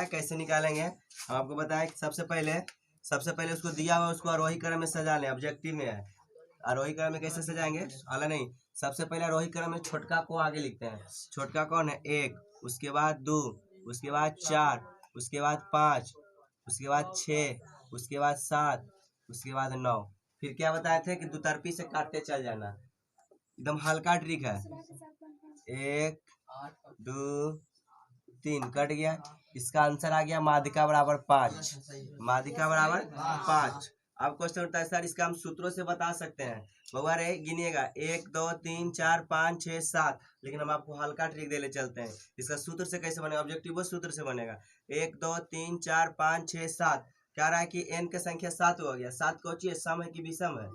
कैसे निकालेंगे। हम आपको बताएं सबसे पहले उसको दिया हुआ उसको आरोही क्रम में सजा लें। ऑब्जेक्टिव में है आरोही क्रम में कैसे सजाएंगे, आला नहीं, सबसे पहले आरोही क्रम में छोटका को आगे लिखते हैं। छोटका कौन है, 1, उसके बाद 2, उसके बाद 4, उसके बाद 5, उसके बाद 6, उसके बाद 7, उसके बाद 9। फिर क्या बताए थे कि दुतरफी से काटते चल जाना, एकदम हल्का ट्रिक है। 1 2 3 कट गया। इसका आंसर आ गया माध्यिका बराबर 5। माध्यिका बराबर 5। अब क्वेश्चन उठता है सर इसका हम सूत्रों से बता सकते हैं। बउआ रे गिनिएगा 1 2 3 4 5 6 7, लेकिन हम आपको हल्का ट्रिक देने चलते हैं। इसका सूत्र से कैसे बनेगा, ऑब्जेक्टिव सूत्र से बनेगा। 1 2 3 4 5 6 7, क्या रहा है कि n की संख्या 7 हो गया। 7 कौची है, सम है कि विषम है,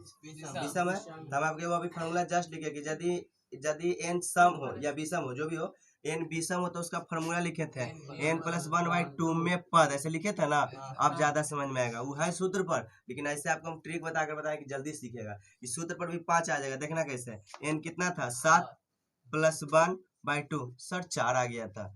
विषम है। तो हम आपके वो अभी फॉर्मूला जस्ट लिखे कि यदि n सम हो या विषम हो, जो भी हो, n विषम हो तो उसका फॉर्मूला लिखे थे n+1/2 में पद, ऐसे लिखे थे ना। अब ज्यादा समझ में आएगा, वो है सूत्र पर, लेकिन ऐसे आपको हम ट्रिक बताकर बताएं कि जल्दी सीखेगा। इस सूत्र पर भी 5 आ जाएगा, देखना कैसे। n कितना था, 7+1/2, सर 4 आ गया था।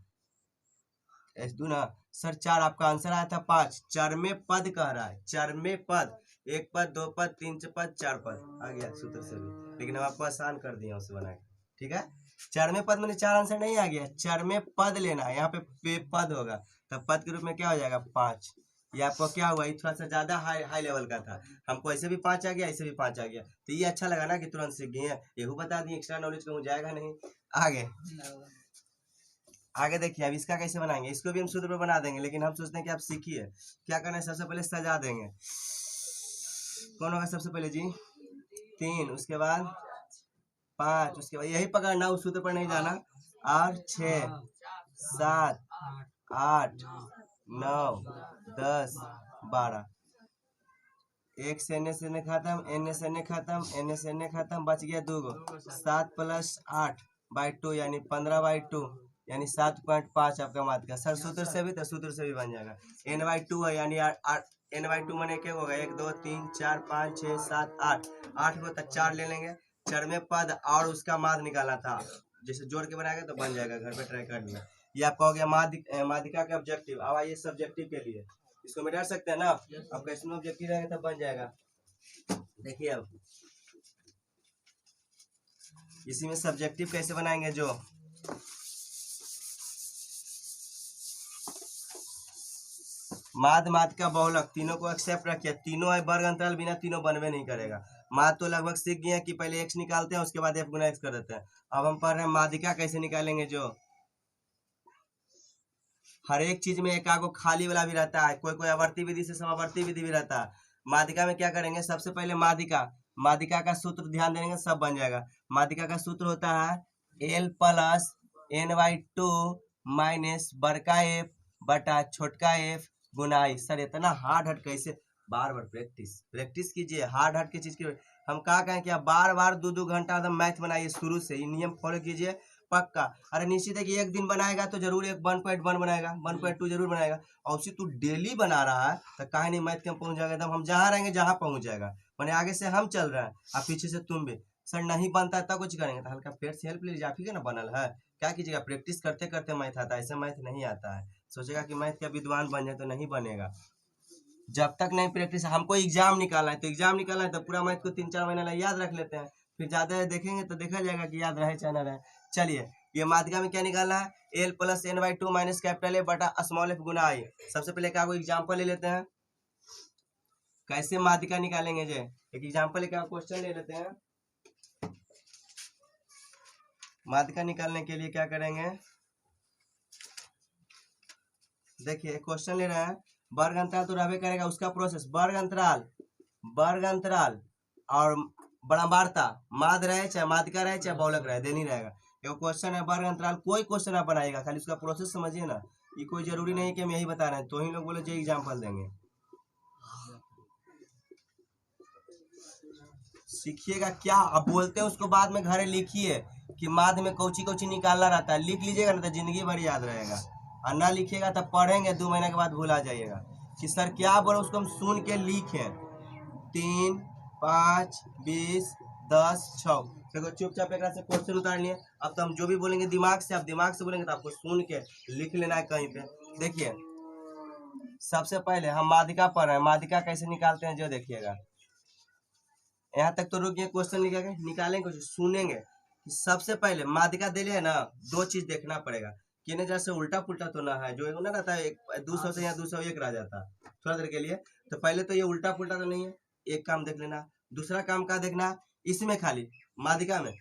दू ना सर 4, आपका आंसर आया था 5। चरमे पद कह रहा है, चरमे पद, 1 पद 2 पद 3 पद 4 पद आ गया सूत्र से भी, लेकिन हम आपको आसान कर दिया उसे बना के, ठीक है। चरमे पद में 4 आंसर नहीं आ गया, चरमे पद लेना है, यहाँ पे पद होगा, तब पद के रूप में क्या हो जाएगा 5। ये आपको क्या हुआ, ये थोड़ा सा ज्यादा हाई लेवल का था। हमको ऐसे भी 5 आ गया, ऐसे भी 5 आ गया, तो ये अच्छा लगा ना कि तुरंत सीख गए। ये बता दिए, एक्स्ट्रा नॉलेज कहूँ जाएगा नहीं। आगे देखिए अब इसका कैसे बनाएंगे। इसको भी हम सूत्र पर बना देंगे, लेकिन हम सोचते हैं कि आप सीखिए क्या करना है। सबसे पहले सजा देंगे, कौन होगा सबसे पहले जी, 3, उसके बाद 5, उसके बाद यही पकड़ना, उस सूत्र पर नहीं जाना। और 6 7 8 9 10 12, 1 से n खत्म, n से n खत्म, n से n खत्म, बच गया 2 गो। 7 + 8/2 यानी 15/2 यानी 7.5 आपका माध्यिका। सर सूत्र से भी, तो सूत्र से भी बन जाएगा। n/2 है यानी n/2 मैंने क्या होगा, 1 2 3 4 5 6 7 8, 8 को तक 4 ले लेंगे। चरमे पद और उसका माध्य निकालना था, जैसे जोड़ के बनाएगा तो बन जाएगा, घर पे ट्राई कर लिया। ये आपका हो गया माध्यिका का ऑब्जेक्टिव। अब आइए सब्जेक्टिव के लिए, इसको मिटा सकते हैं ना। अब इसमें ऑब्जेक्टिव रहेगा तब बन जाएगा। देखिए अब इसी में सब्जेक्टिव कैसे बनाएंगे, जो माध्यिका बहुलक, तीनों को एक्सेप्ट रखिए, तीनों है वर्ग अंतराल, बिना तीनों बनवे नहीं करेगा। माध्य तो लगभग सीख गए हैं कि पहले x निकालते हैं उसके बाद f गुना x कर देते हैं। अब हम पढ़ रहे हैं माध्यिका कैसे निकालेंगे, जो हर एक चीज में एक आगो खाली वाला भी रहता है, कोई आवर्ती विधि से समावर्ती विधि भी रहता है। माध्यिका में क्या करेंगे, सबसे पहले माध्यिका का सूत्र ध्यान देंगे, सब बन जाएगा। माध्यिका का सूत्र होता है l + n/2 माइनस बड़का f बटा छोटका f गुना i। सर इतना हार्ड कैसे, बार बार प्रैक्टिस कीजिए, हार्ड की चीज की। हम कहा कहें कि आप बार बार 2-2 घंटा एकदम मैथ बनाइए, शुरू से ये नियम फॉलो कीजिए पक्का। अरे निश्चित है कि एक दिन बनाएगा तो जरूर एक 1.1 बनाएगा, 1.2 जरूर बनाएगा। और उसी तू डेली बना रहा है तो काहे नहीं मैथ के हम पहुंच जाएगा, एकदम हम जहाँ रहेंगे जहाँ पहुंच जाएगा। मैंने आगे से हम चल रहे हैं, आप पीछे से तुम भी। सर नहीं बनता है तब कुछ करेंगे, तो हल्का पेट से हेल्प लीजिए, आप ही का ना बनल है, क्या कीजिएगा, प्रैक्टिस करते करते मैथ आता है, ऐसे मैथ नहीं आता है। सोचेगा कि मैथ का विद्वान बन जाए तो नहीं बनेगा, जब तक नहीं प्रैक्टिस। हमको एग्जाम निकालना है, तो एग्जाम निकालना है तो पूरा मैथ को 3-4 महीना याद रख लेते हैं, फिर ज्यादा देखेंगे तो देखा जाएगा कि याद रहे चाहे ना रहे। चलिए ये माध्यिका में क्या निकालना है, l + n/2 minus capital A बटा स्मॉल f गुना i। सबसे पहले क्या कोई एग्जाम्पल ले लेते हैं, कैसे माध्यिका निकालेंगे। जे एक एग्जाम्पल का क्वेश्चन ले लेते हैं। माध्यिका निकालने के लिए क्या करेंगे, देखिए क्वेश्चन ले रहे हैं, वर्ग अंतराल तो रहबे करेगा, उसका प्रोसेस वर्ग अंतराल और बराबरता, माध्य रहे चाहे माध्यिका रहे चाहे बहुलक रहे, देनी रहेगा। एक क्वेश्चन है वर्ग अंतराल, कोई क्वेश्चन आप बनाइएगा, खाली उसका प्रोसेस समझिए ना। ये कोई जरूरी नहीं कि हम यही बता रहे हैं, तो ही लोग बोले जो एग्जाम्पल देंगे। सीखिएगा क्या, अब बोलते हैं उसको बाद में घरे लिखिए कि माध्य में कौची निकालना रहता है, लिख लीजिएगा ना तो जिंदगी भर याद रहेगा। और ना लिखिएगा तब पढ़ेंगे 2 महीने के बाद भूला जाइएगा कि सर क्या बोले, उसको हम सुन के लिखें। 3 5 20 10 6, देखो चुपचाप एक से क्वेश्चन उतार लिए। अब तो हम जो भी बोलेंगे दिमाग से, आप दिमाग से बोलेंगे तो आपको सुन के लिख लेना है कहीं पे। देखिए सबसे पहले हम माध्यिका पढ़ रहे हैं, माध्यिका कैसे निकालते हैं जो देखिएगा। यहाँ तक तो रुकिए, क्वेश्चन निकालेंगे कुछ सुनेंगे। सबसे पहले माध्यिका दे लिया ना, दो चीज देखना पड़ेगा कि नहीं जैसे उल्टा पुल्टा तो ना है, जो ना रहता है 200 से यहाँ 201 रह जाता है थोड़ा देर के लिए। तो पहले तो ये उल्टा पुल्टा तो नहीं है, एक काम देख लेना। दूसरा काम का देखना इसमें खाली माध्यिका में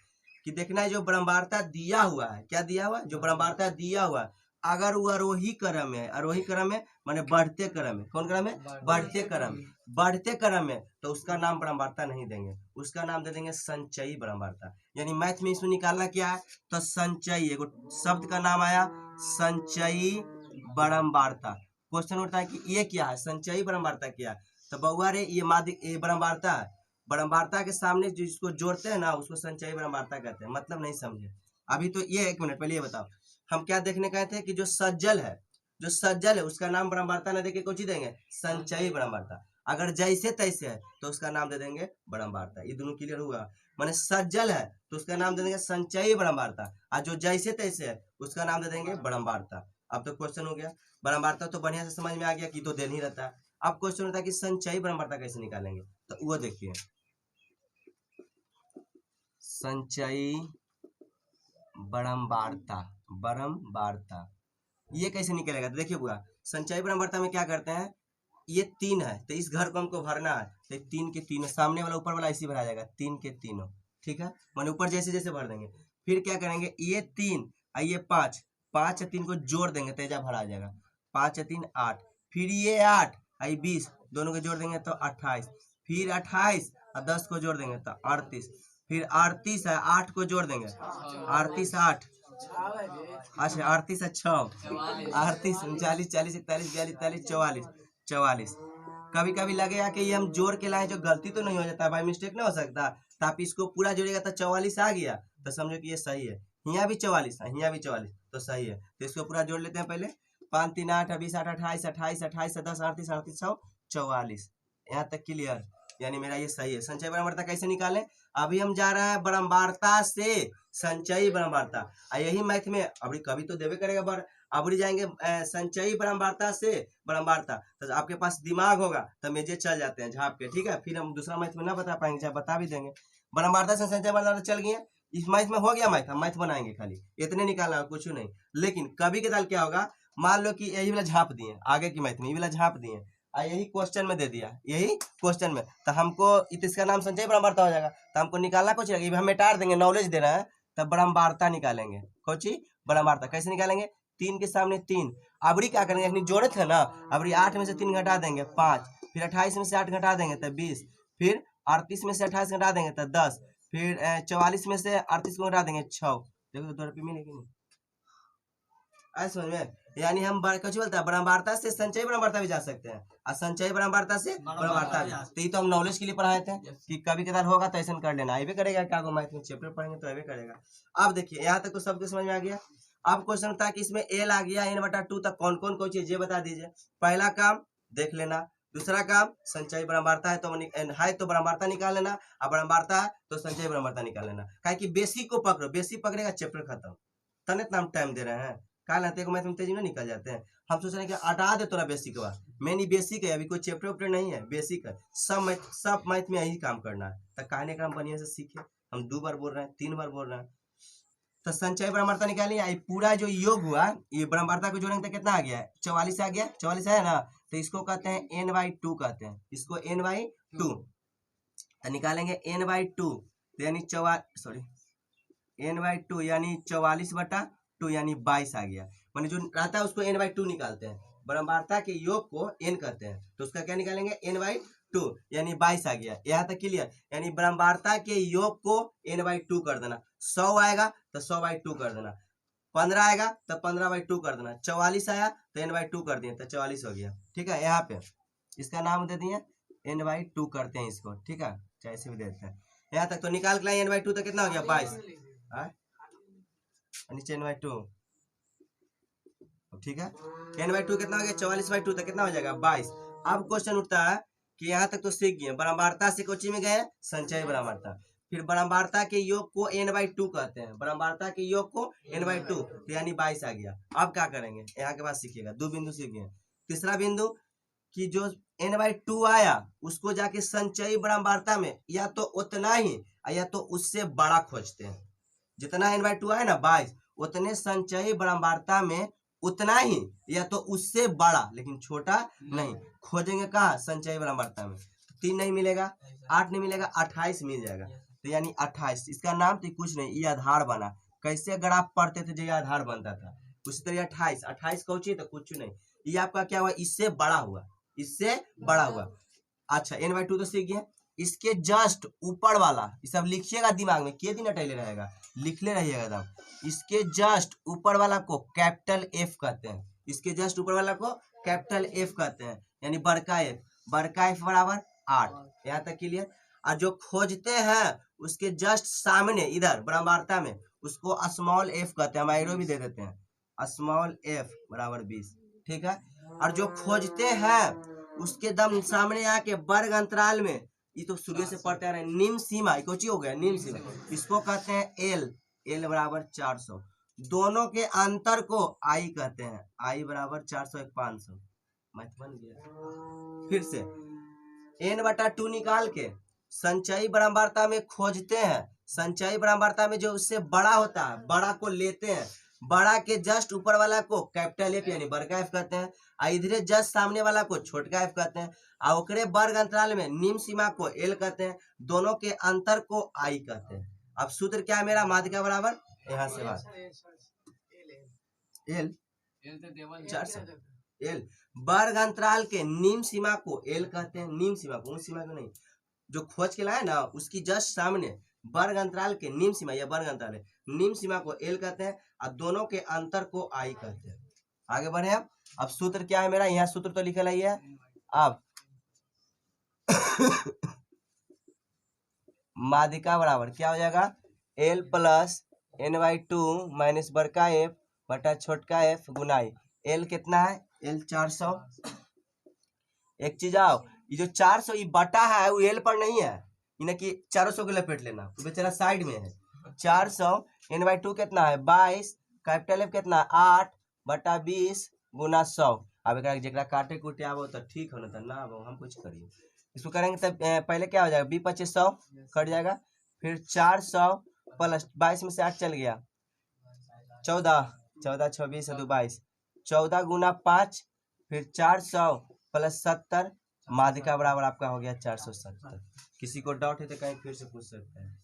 कि देखना है जो ब्रह्मांडता दिया हुआ है, क्या दिया हुआ है, जो ब्रह्मांडता दिया हुआ है, अगर वो आरोही क्रम है, आरोही क्रम है माने बढ़ते क्रम है, कौन क्रम है, बढ़ते क्रम, बढ़ते क्रम में, तो उसका नाम ब्रह्मांडता नहीं देंगे, उसका नाम दे देंगे संचयी ब्रह्मांडता। यानी मैथ में इसमें निकालना क्या है, तो संचयी, एक शब्द का नाम आया संचयी ब्रह्मांडता। क्वेश्चन उठता है कि ये क्या है, संचयी ब्रह्मांडता क्या है, तो बउआ रे ये ब्रह्मांडता है, ब्रह्मांडता के सामने जिसको जोड़ते हैं ना उसको संचयी ब्रह्मांडता कहते हैं। मतलब नहीं समझे अभी तो। ये एक मिनट पहले ये बताओ, हम क्या देखने गए थे कि जो सज्जल है, जो सज्जल है उसका नाम ब्रह्मांडता न देके कुछ ही देंगे संचयी ब्रह्मांडता। अगर जैसे तैसे है तो उसका नाम दे देंगे ब्रह्मांडता। ये दोनों क्लियर हुआ। माने सज्जल है तो उसका नाम दे देंगे संचयी ब्रह्मांडता, और जो जैसे तैसे है उसका नाम दे देंगे ब्रह्मांडता। अब तो क्वेश्चन हो गया, ब्रह्मांडता तो बढ़िया से समझ में आ गया कि तो दिन ही रहता है। अब क्वेश्चन होता है कि संचयी ब्रह्मांडता कैसे निकालेंगे, तो वो देखिए संचयी ब्रह्मांडता, ब्रह्मांडता ये कैसे निकलेगा, तो देखिए बुआ, संचयी ब्रह्मांडता में क्या करते हैं, ये 3 है तो इस घर को हमको भरना है, तो 3 के 3 सामने वाला ऊपर वाला ऐसे भरा जाएगा, 3 के 3, ठीक है, माने ऊपर जैसे जैसे भर देंगे। फिर क्या करेंगे, ये 3 और ये 5, 5 और 3 को जोड़ देंगे तेजा भरा आ जाएगा, 5 और 3 8, फिर ये 8 और 20 दोनों को जोड़ देंगे तो 28, फिर 28 और 10 को जोड़ देंगे तो 38, फिर 38 है 8 को जोड़ देंगे, 38 8, अच्छा 38 6, 38 39 40 41 42 43 44, 44। कभी कभी लगेगा कि ये हम जोड़ के लाए, जो गलती तो नहीं हो जाता, बाई मिस्टेक ना हो सकता, तो आप इसको पूरा जोड़ेगा तो 44 आ गया, तो समझो कि ये सही है। यहाँ भी 44, यहाँ भी 44, तो सही है। तो इसको पूरा जोड़ लेते हैं पहले, 5 3 8 20 8 28 28 28 10 38 38 44, यहाँ तक क्लियर। यानी मेरा ये सही है। संचयी ब्रह्मांडता कैसे निकालें, अभी हम जा रहे हैं ब्रह्मांडता से संचयी ब्रह्मांडता, यही मैथ में अभी कभी तो देवे करेगा, अबरी जाएंगे संचयी ब्रह्मांडता से ब्रह्मांडता, तो आपके पास दिमाग होगा तो मेजे चल जाते हैं झाप के, ठीक है। फिर हम दूसरा मैथ में ना बता पाएंगे, चाहे बता भी देंगे। ब्रह्मांडता से संचयी ब्रह्मांडता चल गए, इस मैथ में हो गया, मैथ हम मैथ बनाएंगे, खाली इतने निकालना है, कुछ नहीं। लेकिन कभी के दाल क्या होगा, मान लो कि यही वाला झाप दिए आगे की मैथ में, ये वाला झाप दिए यही क्वेश्चन में दे दिया, यही क्वेश्चन में, तो हमको इसका नाम संचयी ब्रह्मांडता हो जाएगा। तो हमको निकालना कुछ नहीं, हम मिटा देंगे, नॉलेज दे रहे हैं, तब ब्रह्मांडता निकालेंगे। कोची ब्रह्मांडता कैसे निकालेंगे, 3 के सामने 3, अबरी क्या करेंगे, जोड़े थे ना, अबरी 8 में से 3 घटा देंगे 5, फिर 28 में से 8 घटा देंगे तो 20, फिर 38 में से 28 घटा देंगे तो 10, फिर 44 में से 38 को घटा देंगे 6। देखो 2 रुपये मिलेगी नहीं, ऐसा समझ में। यानी हम कुछ बोलते हैं ब्रह्मांडता से संचयी ब्रह्मांडता भी जा सकते हैं, और संचयी ब्रह्मांडता से ब्रह्मांडता भी। तो ये तो हम नॉलेज के लिए पढ़ाए थे कि कभी कदार होगा तो ऐसा कर लेना, ये करेगा क्या, मैथ में चैप्टर पढ़ेंगे तो ये करेगा। अब देखिए यहाँ तक तो सबको समझ में आ गया। अब क्वेश्चन होता है कि इसमें एल आ गया n/2 तक कौन कौन कोई चीज ये बता दीजिए। पहला काम देख लेना, दूसरा काम संचयी ब्रह्मांडता है तो ब्रह्मांडता निकाल लेना, और ब्रह्मांडता है तो संचयी ब्रह्मांडता निकाल लेना। क्या कि बेसिक को पकड़ो, बेसिक पकड़ेगा चैप्टर खत्म, तने हम टाइम दे रहे हैं, काल आते मैथ में तेजी में निकल जाते हैं। हम सोच रहे हैं कि हटा दे तोरा बेसिक का, मेन ही बेसिक है, अभी कोई चैप्टर वैप्टर नहीं है, बेसिक है, सब मैथ में यही काम करना है। तो कहने का हम बढ़िया से सीखे, हम 2 बार बोल रहे हैं, 3 बार बोल रहे हैं। तो संचयी ब्रह्मांडता निकालिए, पूरा जो योग हुआ ये ब्रह्मांडता को जोड़ेंगे तो कितना आ गया है, 44 आ गया, 44 है ना, तो इसको कहते हैं n/2 कहते हैं, इसको n/2। तो निकालेंगे n/2, तो यानी n/2 यानी 44/2 यानी 22 आ गया। माने जो रहता है उसको n/2 निकालते हैं, ब्रह्मांडता के योग को n कहते हैं, तो उसका क्या निकालेंगे n/2 यानी 22 आ गया। यहाँ तक क्लियर। यानी ब्रह्मांडता के योग को n/2 कर देना, 100 आएगा तो 100/2 कर देना, 15 आएगा तो 15/2 कर देना, 44 आया तो n/2 कर दिए तो 44 हो गया, ठीक है। यहाँ पे इसका नाम दे दिए n/2 करते हैं इसको, ठीक है, चाहे से भी देते हैं। यहाँ तक तो निकाल के लाए n/2 तो कितना हो गया 22, नीचे n/2, ठीक है। n/2 कितना हो गया 44/2, तो कितना हो जाएगा 22। अब क्वेश्चन उठता है कि यहाँ तक तो सीख गए, ब्रह्मांडता से कोची में गए संचयी ब्रह्मांडता, फिर ब्रह्मांडता के योग को n/2 कहते हैं, ब्रह्मांडता के योग को n/2 तो यानी 22 आ गया। अब क्या करेंगे, यहाँ के बाद सीखिएगा, 2 बिंदु सीख गए। तीसरा बिंदु कि जो n/2 आया उसको जाके संचयी बारंबारता में या तो उतना ही या तो उससे बड़ा खोजते हैं। जितना n/2 आया ना 22, उतने संचयी बारंबारता में उतना ही या तो उससे बड़ा, लेकिन छोटा नहीं खोजेंगे। कहाँ? संचयी बारंबारता में। 3 नहीं मिलेगा, 8 नहीं मिलेगा, 28 मिल जाएगा। तो यानी 28, इसका नाम तो कुछ नहीं, ये आधार बना। कैसे ग्राफ पढ़ते थे जो ये आधार बनता था, उसी तरह 28 कौची तो कुछ नहीं, ये आपका क्या हुआ? इससे बड़ा हुआ, इससे बड़ा हुआ। अच्छा n/2 तो सीख गए। इसके जस्ट ऊपर वाला, ये सब लिखिएगा दिमाग में, के दिन अटैले रहेगा, लिखले रहिएगा एकदम। इसके जस्ट ऊपर वाला को कैपिटल F कहते हैं। इसके जस्ट ऊपर वाला को कैपिटल F कहते हैं, यानी बड़का F बराबर 8। यहाँ तक क्लियर। और जो खोजते हैं उसके जस्ट सामने इधर बारंबारता में, उसको स्मॉल f कहते हैं। हम एरो भी दे देते हैं, स्मॉल f बराबर 20। ठीक है। और जो खोजते हैं उसके दम सामने आके वर्ग अंतराल में, ये तो शुरू से पढ़ते आ रहे हैं, निम्न सीमा कोची हो गया, निम्न सीमा, इसको कहते हैं l बराबर 400। दोनों के अंतर को i कहते हैं, i बराबर 400 एक 500। मैथ बन गया। फिर से n/2 निकाल के संचयी बारंबारता में खोजते हैं। संचयी बारंबारता में जो उससे बड़ा होता है, बड़ा को लेते हैं, बड़ा के जस्ट ऊपर वाला को कैपिटल F यानी बड़का F कहते हैं, और इधर जस्ट सामने वाला को छोटका F कहते हैं, और ओकरे वर्ग अंतराल में निम्न सीमा को L कहते हैं, दोनों के अंतर को I कहते हैं। अब सूत्र क्या है मेरा? माध्यिका बराबर, यहाँ से बात L 400 L, वर्ग अंतराल के निम्न सीमा को L कहते हैं, निम्न सीमा को, उस सीमा को नहीं जो खोज के लाया ना, उसकी जस्ट सामने वर्ग अंतराल के निम्न सीमा, या वर्ग अंतराल है, निम्न सीमा को L कहते हैं, और दोनों के अंतर को I कहते हैं। आगे बढ़े अब सूत्र क्या है मेरा? यहाँ सूत्र तो लिखा ही है। अब माध्यिका बराबर क्या हो जाएगा? L प्लस n/2 माइनस बड़का F बटा छोटका F गुना I। L कितना है? L 400। एक चीज आओ, ये जो 400 ये बटा है वो L पर नहीं है, इन्हें कि 400 के लपेट लेना, तो बेचारा साइड में है। 400 n/2 कितना है? 22, कैपिटल F कितना है? 8 बटा 20 गुना 100। अब एक जरा काटे कुटे आवो तो ठीक हो, ना तो ना आवो हम कुछ करिए। इसको करेंगे तब पहले क्या हो जाएगा? 20-25 100 कट जाएगा, फिर 400 प्लस 22 में से 8 चल गया, 14 26 2 22, 14 गुना 5, फिर 400 प्लस 70, माध्यिका बराबर आपका हो गया 470। किसी को डाउट है तो कहीं फिर से पूछ सकते हैं।